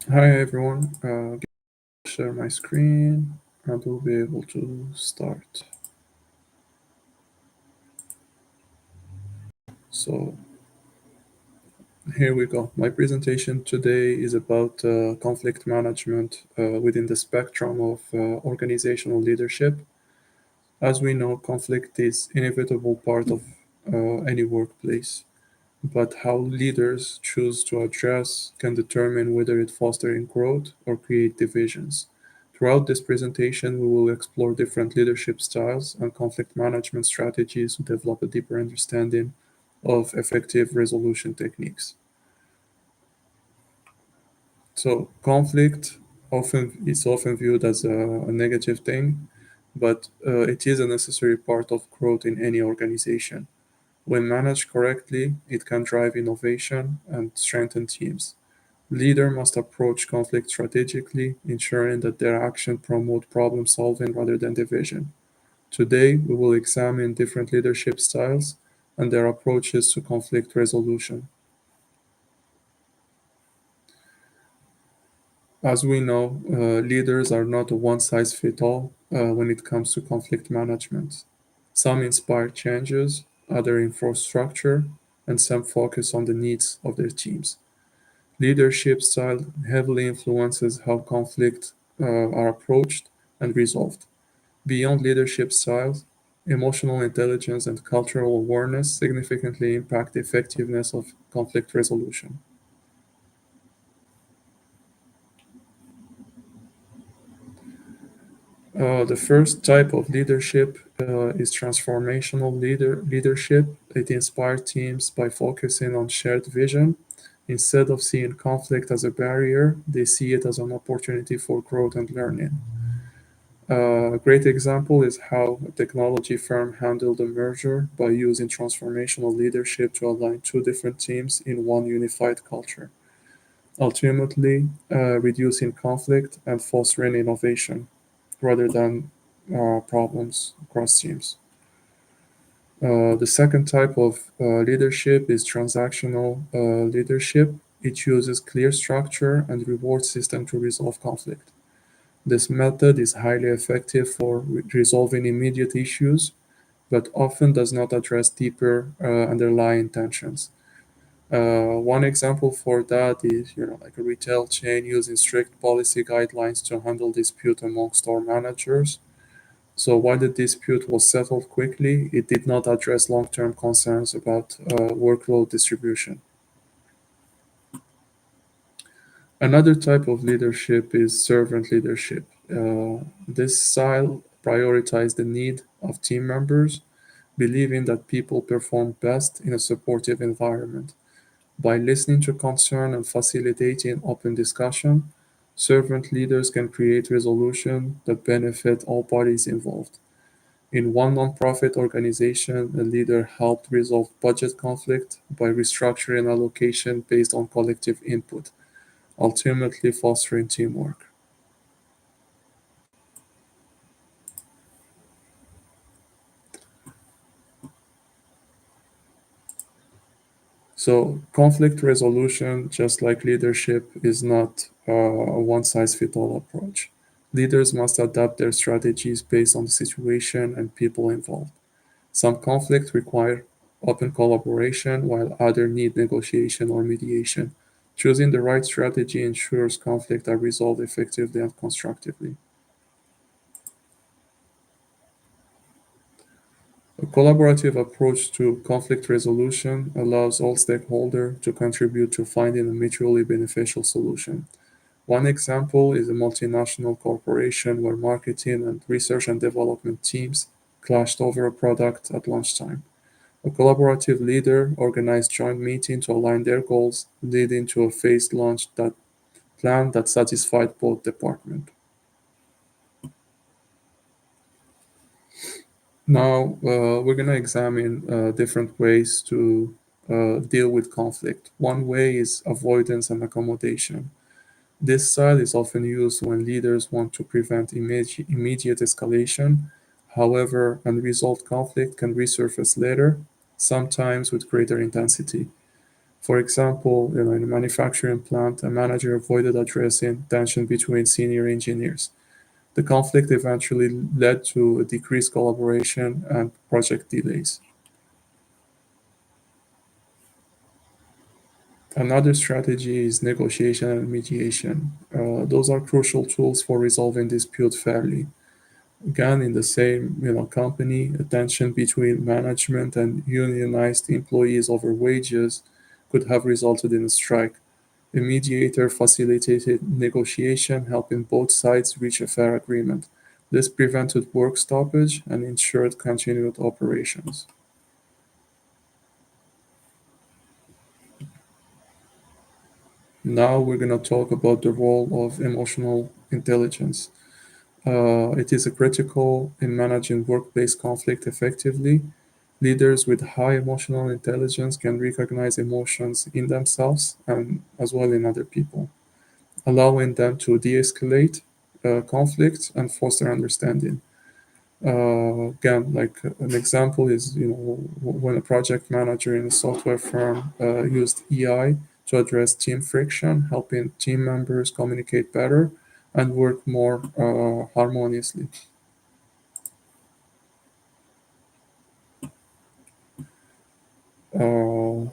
Hi everyone, share my screen and we'll be able to start. So here we go. My presentation today is about conflict management within the spectrum of organizational leadership. As we know, conflict is inevitable part of any workplace, but how leaders choose to address can determine whether it fosters growth or create divisions. Throughout this presentation, we will explore different leadership styles and conflict management strategies to develop a deeper understanding of effective resolution techniques. So, conflict often viewed as a negative thing, but it is a necessary part of growth in any organization. When managed correctly, it can drive innovation and strengthen teams. Leader must approach conflict strategically, ensuring that their action promote problem solving rather than division. Today, we will examine different leadership styles and their approaches to conflict resolution. As we know, leaders are not a one-size-fits-all when it comes to conflict management. Some inspire changes, others enforce structure, and some focus on the needs of their teams. Leadership style heavily influences how conflicts are approached and resolved. Beyond leadership styles, emotional intelligence and cultural awareness significantly impact the effectiveness of conflict resolution. The first type of leadership is transformational leadership. It inspires teams by focusing on shared vision. Instead of seeing conflict as a barrier, they see it as an opportunity for growth and learning. A great example is how a technology firm handled a merger by using transformational leadership to align two different teams in one unified culture, ultimately reducing conflict and fostering innovation rather than problems across teams. The second type of leadership is transactional leadership. It uses clear structure and reward system to resolve conflict. This method is highly effective for resolving immediate issues, but often does not address deeper underlying tensions. One example for that is, like a retail chain using strict policy guidelines to handle dispute among store managers. So while the dispute was settled quickly, it did not address long-term concerns about workload distribution. Another type of leadership is servant leadership. This style prioritizes the need of team members, believing that people perform best in a supportive environment. By listening to concern and facilitating open discussion, servant leaders can create resolutions that benefit all parties involved. In one nonprofit organization, a leader helped resolve budget conflict by restructuring allocation based on collective input, ultimately fostering teamwork. So, conflict resolution, just like leadership, is not a one size fits all approach. Leaders must adapt their strategies based on the situation and people involved. Some conflicts require open collaboration, while others need negotiation or mediation. Choosing the right strategy ensures conflicts are resolved effectively and constructively. A collaborative approach to conflict resolution allows all stakeholders to contribute to finding a mutually beneficial solution. One example is a multinational corporation where marketing and research and development teams clashed over a product at lunchtime. A collaborative leader organized joint meeting to align their goals, leading to a phased launch that plan that satisfied both departments. Now, we're going to examine different ways to deal with conflict. One way is avoidance and accommodation. This style is often used when leaders want to prevent immediate escalation. However, unresolved conflict can resurface later, sometimes with greater intensity. For example, in a manufacturing plant, a manager avoided addressing tension between senior engineers. The conflict eventually led to a decreased collaboration and project delays. Another strategy is negotiation and mediation. Those are crucial tools for resolving dispute fairly. Again, in the same company, a tension between management and unionized employees over wages could have resulted in a strike. A mediator facilitated negotiation, helping both sides reach a fair agreement. This prevented work stoppage and ensured continued operations. Now we're going to talk about the role of emotional intelligence. It is critical in managing workplace conflict effectively. Leaders with high emotional intelligence can recognize emotions in themselves and as well in other people, allowing them to de escalate conflict and foster understanding. Again, like an example is, when a project manager in a software firm used AI to address team friction, helping team members communicate better and work more harmoniously. Uh,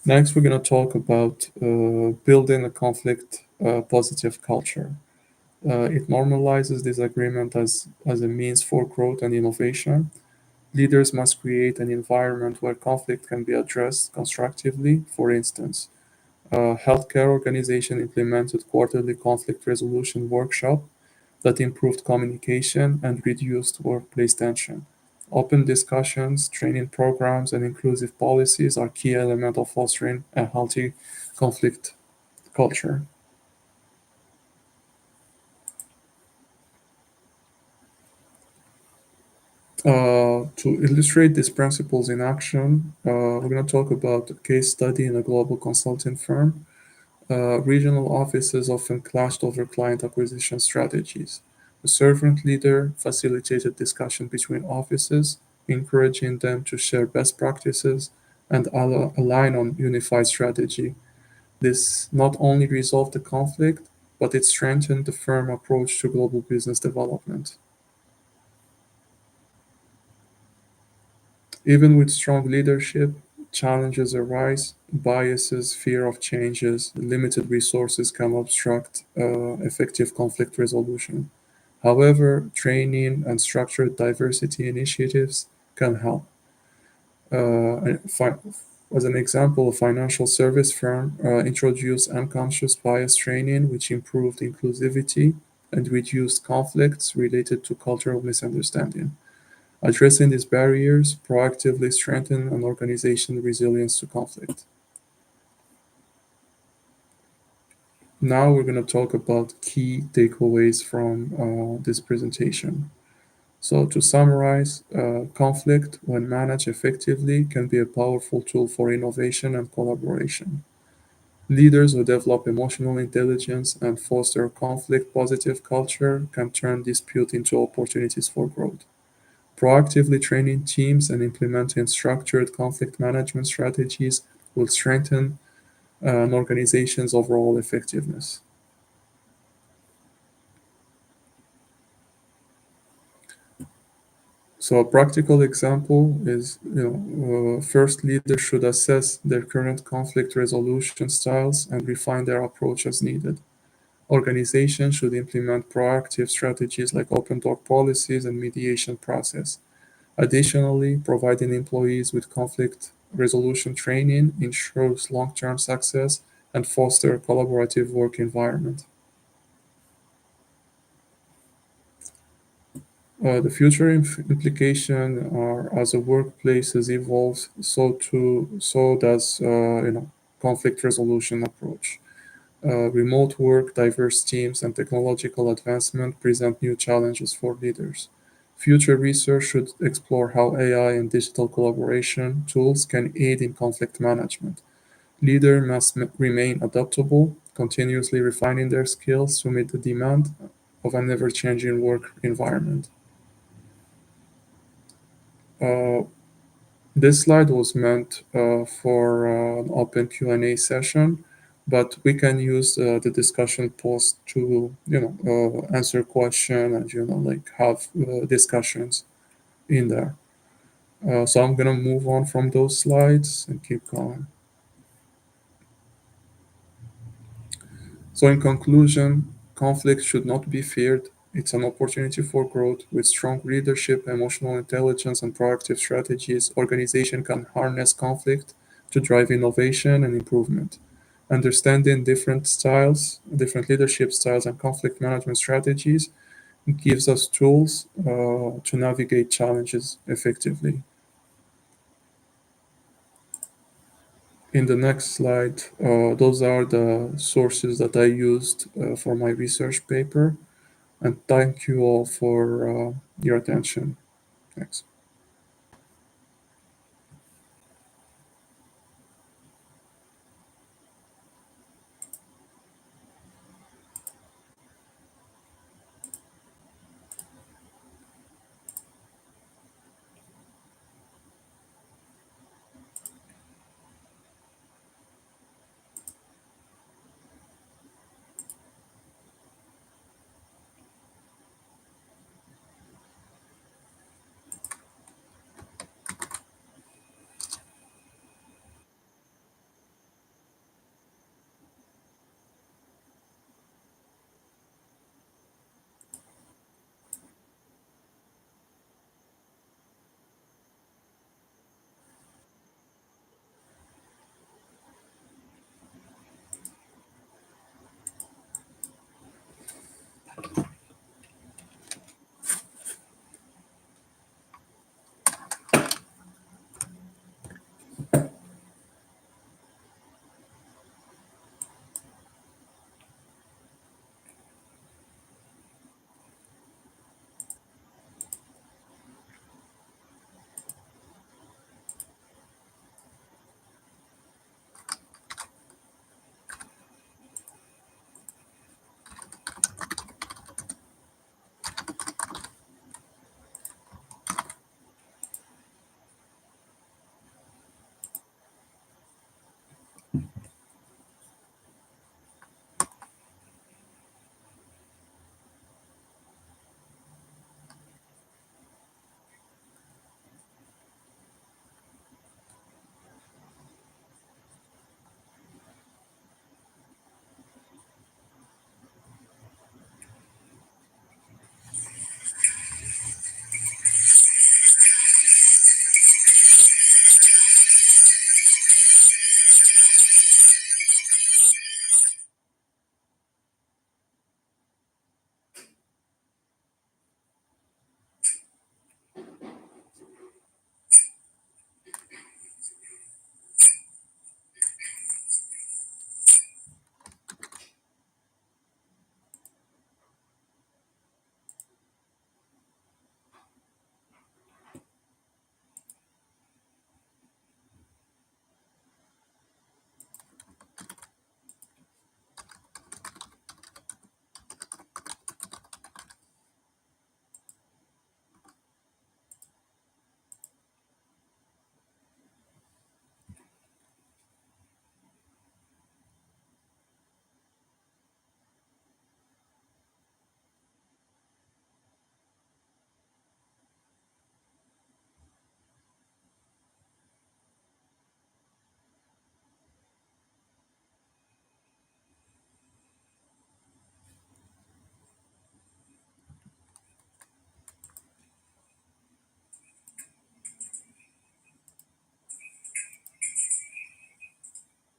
Next, we're going to talk about building a conflict positive culture. It normalizes disagreement as a means for growth and innovation. Leaders must create an environment where conflict can be addressed constructively. For instance, a healthcare organization implemented quarterly conflict resolution workshop that improved communication and reduced workplace tension. Open discussions, training programs, and inclusive policies are key elements of fostering a healthy conflict culture. To illustrate these principles in action, we're going to talk about a case study in a global consulting firm. Regional offices often clashed over client acquisition strategies. The servant leader facilitated discussion between offices, encouraging them to share best practices and align on unified strategy. This not only resolved the conflict, but it strengthened the firm approach to global business development. Even with strong leadership, challenges arise, biases, fear of changes, limited resources can obstruct effective conflict resolution. However, training and structured diversity initiatives can help. As an example, a financial service firm introduced unconscious bias training, which improved inclusivity and reduced conflicts related to cultural misunderstanding. Addressing these barriers proactively strengthen an organization's resilience to conflict. Now we're going to talk about key takeaways from this presentation. So, to summarize, conflict, when managed effectively, can be a powerful tool for innovation and collaboration. Leaders who develop emotional intelligence and foster conflict positive culture can turn dispute into opportunities for growth. Proactively training teams and implementing structured conflict management strategies will strengthen an organization's overall effectiveness. So a practical example is, first leaders should assess their current conflict resolution styles and refine their approach as needed. Organizations should implement proactive strategies like open door policies and mediation process. Additionally, providing employees with conflict resolution training ensures long-term success and foster a collaborative work environment. The future implication are as the workplaces evolve, so does conflict resolution approach. Remote work, diverse teams, and technological advancement present new challenges for leaders. Future research should explore how AI and digital collaboration tools can aid in conflict management. Leaders must remain adaptable, continuously refining their skills to meet the demand of an ever-changing work environment. Uh, This slide was meant for an open Q&A session, but we can use the discussion post to, answer question and, like have discussions in there. So I'm gonna move on from those slides and keep going. So in conclusion, conflict should not be feared. It's an opportunity for growth. With strong leadership, emotional intelligence, and proactive strategies, organization can harness conflict to drive innovation and improvement. Understanding different leadership styles and conflict management strategies gives us tools to navigate challenges effectively. In the next slide, those are the sources that I used for my research paper. And thank you all for your attention. Thanks.